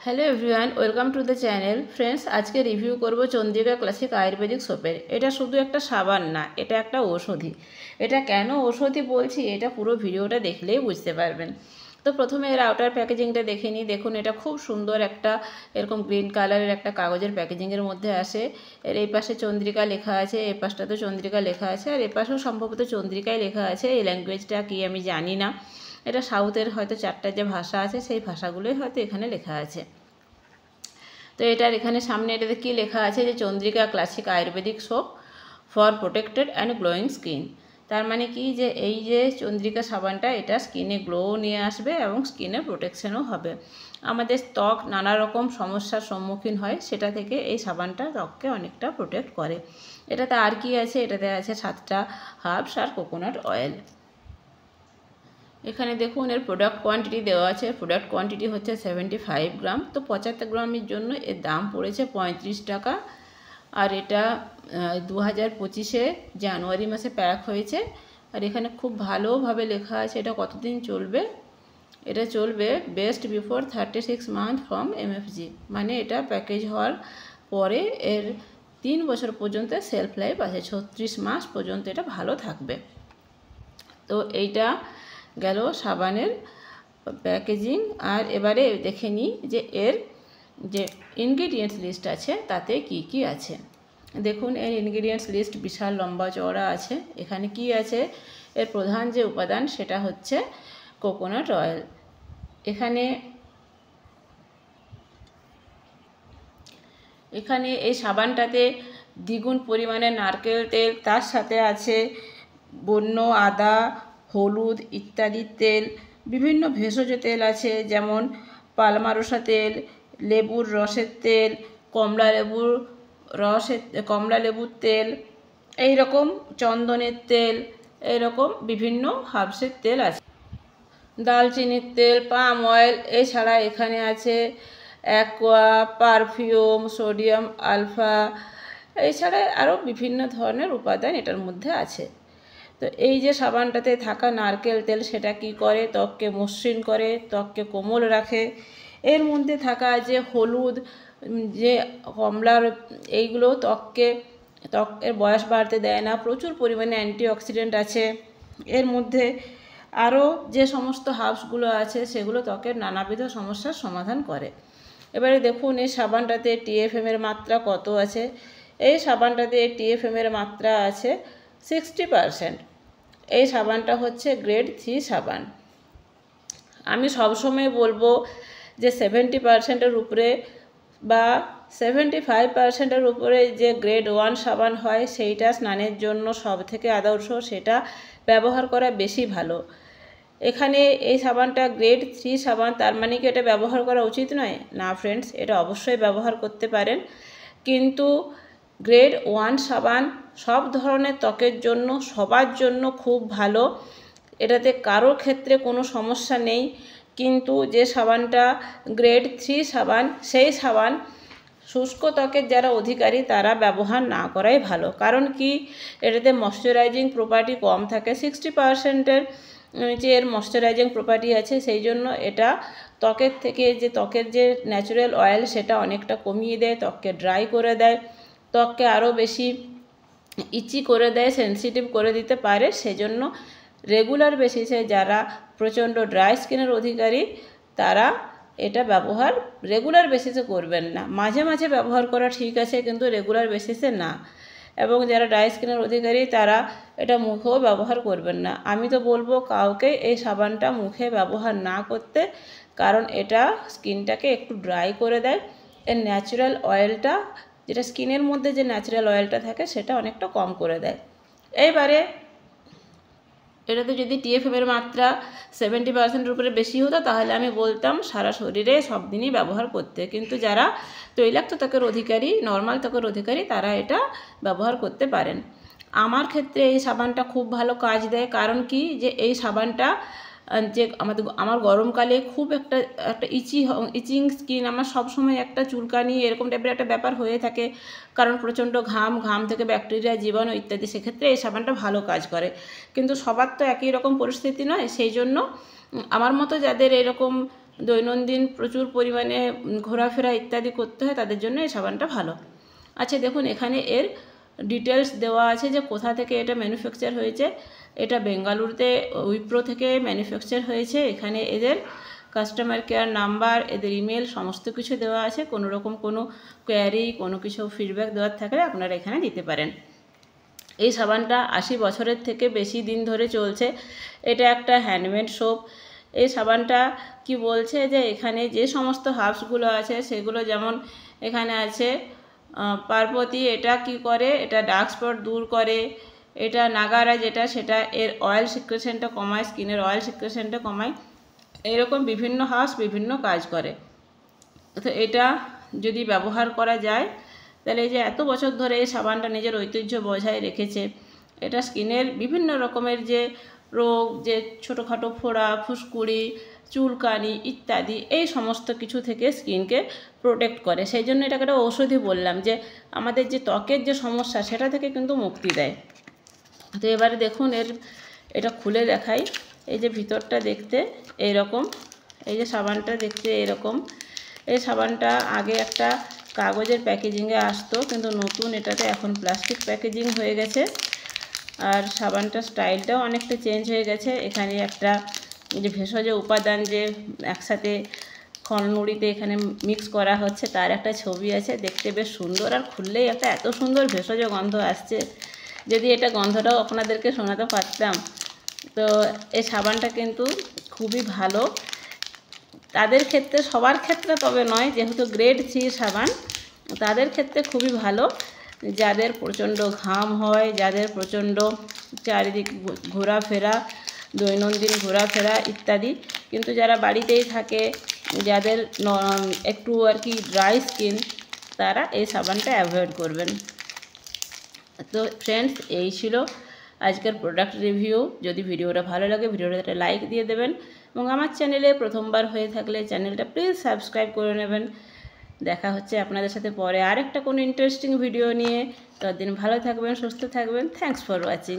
Hello everyone, welcome to the channel. Friends, আজকে review করব Chandrika classic Ayurvedic সোপের। এটা শুধু একটা সাবান না, এটা একটা ঔষধি। এটা কেন ঔষধি বলছি, এটা পুরো ভিডিওটা দেখলেই বুঝতে পারবেন। তো প্রথমে এর আউটার প্যাকেজিংটা দেখে নিই। দেখুন, এটা খুব সুন্দর একটা এরকম গ্রিন কালারের একটা কাগজের প্যাকেজিংয়ের মধ্যে আসে। এর এই পাশে চন্দ্রিকা লেখা আছে, এই পাশটাতে চন্দ্রিকা লেখা আছে, আর এ পাশেও সম্ভবত চন্দ্রিকায় লেখা আছে। এই ল্যাঙ্গুয়েজটা কি আমি জানি না। এটা সাউথের হয়তো 4টা যে ভাষা আছে সেই ভাষাগুলোই হয়তো এখানে লেখা আছে। তো এটার এখানে সামনে এটাতে কী লেখা আছে, যে Chandrika classic Ayurvedic soap for protected and glowing skin. তার মানে কি, যে এই যে চন্দ্রিকা সাবানটা, এটা স্কিনে গ্লো নিয়ে আসবে এবং স্কিনে প্রোটেকশনও হবে। আমাদের ত্বক নানা রকম সমস্যার সম্মুখীন হয়, সেটা থেকে এই সাবানটা ত্বককে অনেকটা প্রোটেক্ট করে। এটাতে আর কি আছে, এটাতে আছে 7টা হার্বস আর কোকোনাট অয়েল। এখানে দেখুন এর প্রোডাক্ট কোয়ান্টিটি দেওয়া আছে। প্রোডাক্ট কোয়ান্টিটি হচ্ছে 75 গ্রাম। তো 75 গ্রামের জন্য এর দাম পড়েছে 35 টাকা। আর এটা 2025 জানুয়ারি মাসে প্যাক হয়েছে। আর এখানে খুব ভালোভাবে লেখা আছে এটা কতদিন চলবে। এটা চলবে বেস্ট বিফোর 36 মান্থ ফ্রম এমএফজি, মানে এটা প্যাকেজ হওয়ার পরে এর 3 বছর পর্যন্ত সেলফ লাইফ আছে, 36 মাস পর্যন্ত এটা ভালো থাকবে। তো এইটা গেল সাবানের প্যাকেজিং। আর এবারে দেখে নিই যে এর যে ইনগ্রিডিয়েন্টস লিস্ট আছে তাতে কি কি আছে। দেখুন, এর ইনগ্রিডিয়েন্টস লিস্ট বিশাল লম্বা চওড়া আছে। এখানে কি আছে, এর প্রধান যে উপাদান সেটা হচ্ছে কোকোনাট অয়েল। এখানে এই সাবানটাতে দ্বিগুণ পরিমাণে নারকেল তেল, তার সাথে আছে বন্য আদা, হলুদ ইত্যাদি তেল, বিভিন্ন ভেষজ তেল আছে, যেমন পালমারসা তেল, লেবুর রসের তেল, কমলা লেবুর তেল, এই রকম চন্দনের তেল, এরকম বিভিন্ন হার্বসের তেল আছে, দালচিনির তেল, পাম অয়েল। এছাড়া এখানে আছে অ্যাকোয়া, পারফিউম, সোডিয়াম আলফা, এছাড়া আরও বিভিন্ন ধরনের উপাদান এটার মধ্যে আছে। তো এই যে সাবানটাতে থাকা নারকেল তেল, সেটা কি করে, ত্বককে মসৃণ করে, ত্বককে কোমল রাখে। এর মধ্যে থাকা যে হলুদ, যে কমলার, এইগুলো ত্বকের বয়স বাড়তে দেয় না, প্রচুর পরিমাণে অ্যান্টিঅক্সিডেন্ট আছে এর মধ্যে। আরও যে সমস্ত হার্বসগুলো আছে সেগুলো ত্বকের নানাবিধ সমস্যার সমাধান করে। এবারে দেখুন এই সাবানটাতে টিএফএমের মাত্রা কত আছে। এই সাবানটাতে টিএফএমের মাত্রা আছে 60%। এই সাবানটা হচ্ছে গ্রেড 3 সাবান। আমি সবসময় বলবো যে 70%-এর উপরে বা 75%-এর উপরে যে গ্রেড 1 সাবান হয়, সেইটা স্নানের জন্য সব থেকে আদর্শ, সেটা ব্যবহার করা বেশি ভালো। এখানে এই সাবানটা গ্রেড 3 সাবান, তার মানে কি এটা ব্যবহার করা উচিত নয়? না ফ্রেন্ডস, এটা অবশ্যই ব্যবহার করতে পারেন, কিন্তু গ্রেড 1 সাবান সব ধরনের ত্বকের জন্য, সবার জন্য খুব ভালো। এটাতে কারোর ক্ষেত্রে কোনো সমস্যা নেই। কিন্তু যে সাবানটা গ্রেড 3 সাবান, সেই সাবান শুষ্ক ত্বকের যারা অধিকারী তারা ব্যবহার না করাই ভালো। কারণ কি, এটাতে ময়শ্চারাইজিং প্রপার্টি কম থাকে, 60%-এর যে এর ময়শ্চারাইজিং প্রপার্টি আছে, সেই জন্য এটা ত্বকের যে ন্যাচারাল অয়েল সেটা অনেকটা কমিয়ে দেয়, ত্বককে ড্রাই করে দেয়, ত্বককে আরও বেশি ইচি করে দেয়, সেন্সিটিভ করে দিতে পারে। সেজন্য রেগুলার বেসিসে যারা প্রচণ্ড ড্রাই স্কিনের অধিকারী তারা এটা ব্যবহার রেগুলার বেসিসে করবেন না। মাঝে মাঝে ব্যবহার করা ঠিক আছে, কিন্তু রেগুলার বেসিসে না। এবং যারা ড্রাই স্কিনের অধিকারী তারা এটা মুখেও ব্যবহার করবেন না। আমি তো বলবো কাউকে এই সাবানটা মুখে ব্যবহার না করতে, কারণ এটা স্কিনটাকে একটু ড্রাই করে দেয়। এর ন্যাচারাল অয়েলটা, যেটা স্কিনের মধ্যে যে ন্যাচারাল অয়েলটা থাকে, সেটা অনেকটা কম করে দেয়। এইবারে এটাতে যদি টিএফএমের মাত্রা 70%-এর উপরে বেশি হতো, তাহলে আমি বলতাম সারা শরীরে সব দিনই ব্যবহার করতে। কিন্তু যারা তৈলাক্ত ত্বকের অধিকারী, নর্মাল ত্বকের অধিকারী, তারা এটা ব্যবহার করতে পারেন। আমার ক্ষেত্রে এই সাবানটা খুব ভালো কাজ দেয়। কারণ কি, যে এই সাবানটা যে আমার গরমকালে খুব একটা ইচিং স্কিন, আমার সবসময় একটা চুলকানি এরকম টাইপের একটা ব্যাপার হয়ে থাকে, কারণ প্রচণ্ড ঘাম থেকে ব্যাকটেরিয়া, জীবাণু ইত্যাদি। সেক্ষেত্রে এই সাবানটা ভালো কাজ করে। কিন্তু সবার তো একই রকম পরিস্থিতি নয়, সেই জন্য আমার মতো যাদের এরকম দৈনন্দিন প্রচুর পরিমাণে ঘোরাফেরা ইত্যাদি করতে হয় তাদের জন্য এই সাবানটা ভালো। আচ্ছা দেখুন এখানে এর ডিটেলস দেওয়া আছে যে কোথা থেকে এটা ম্যানুফ্যাকচার হয়েছে। এটা বেঙ্গালুরুতে উইপ্রো থেকে ম্যানুফ্যাকচার হয়েছে। এখানে এদের কাস্টমার কেয়ার নাম্বার, এদের ইমেল সমস্ত কিছু দেওয়া আছে। কোনো রকম কোনো কোয়ারি, কোনো কিছু ফিডব্যাক দেওয়ার থাকলে আপনারা এখানে দিতে পারেন। এই সাবানটা 80 বছরের থেকে বেশি দিন ধরে চলছে। এটা একটা হ্যান্ডমেড সোপ। এই সাবানটা কি বলছে যে এখানে যে সমস্ত হার্বসগুলো আছে সেগুলো যেমন এখানে আছে পার্বতী, এটা কি করে, এটা ডার্ক স্পট দূর করে। এটা নাগারা যেটা, সেটা এর অয়েল সিক্রেশনটা কমায়, স্কিনের অয়েল সিক্রেশনটা কমায়। এরকম বিভিন্ন হার্বস বিভিন্ন কাজ করে। তো এটা যদি ব্যবহার করা যায় তাহলে এই যে এত বছর ধরে এই সাবানটা নিজের ঐতিহ্য বজায় রেখেছে। এটা স্কিনের বিভিন্ন রকমের যে রোগ, যে ছোটোখাটো ফোড়া, ফুসকুড়ি, চুলকানি ইত্যাদি এই সমস্ত কিছু থেকে স্কিনকে প্রোটেক্ট করে। সেই জন্য এটাকে একটা ঔষধি বললাম, যে আমাদের যে ত্বকের যে সমস্যা সেটা থেকে কিন্তু মুক্তি দেয়। তো এবারে দেখুন এটা খুলে দেখাই। এই যে ভিতরটা দেখতে এইরকম, এই যে সাবানটা দেখতে এরকম। এই সাবানটা আগে একটা কাগজের প্যাকেজিংয়ে আসতো, কিন্তু নতুন এটাতে এখন প্লাস্টিক প্যাকেজিং হয়ে গেছে। আর সাবানটার স্টাইলটাও অনেকটা চেঞ্জ হয়ে গেছে। এখানে একটা যে ভেষজ উপাদান যে একসাথে খলনুড়িতে এখানে মিক্স করা হচ্ছে তার একটা ছবি আছে, দেখতে বেশ সুন্দর। আর খুললেই একটা এত সুন্দর ভেষজ গন্ধ আসছে, যদি এটা গন্ধটাও আপনাদেরকে শোনাতে পারতাম। তো এই সাবানটা কিন্তু খুবই ভালো তাদের ক্ষেত্রে, সবার ক্ষেত্রে তবে নয়, যেহেতু গ্রেড 3 সাবান তাদের ক্ষেত্রে খুবই ভালো। যাদের প্রচণ্ড ঘাম হয়, যাদের প্রচণ্ড চারিদিক ঘোরাফেরা, দৈনন্দিন ঘোরাফেরা ইত্যাদি, কিন্তু যারা বাড়িতেই থাকে, যাদের একটু আর কি ড্রাই স্কিন, তারা এই সাবানটা অ্যাভয়েড করবেন। তো ফ্রেন্ডস, এই ছিল আজকের প্রোডাক্ট রিভিউ। যদি ভিডিওটা ভালো লাগে ভিডিওটা একটা লাইক দিয়ে দেবেন, এবং আমার চ্যানেলে প্রথমবার হয়ে থাকলে চ্যানেলটা প্লিজ সাবস্ক্রাইব করে নেবেন। দেখা হচ্ছে আপনাদের সাথে পরে আরেকটা কোনো ইন্টারেস্টিং ভিডিও নিয়ে। ততদিন ভালো থাকবেন, সুস্থ থাকবেন। Thanks for watching.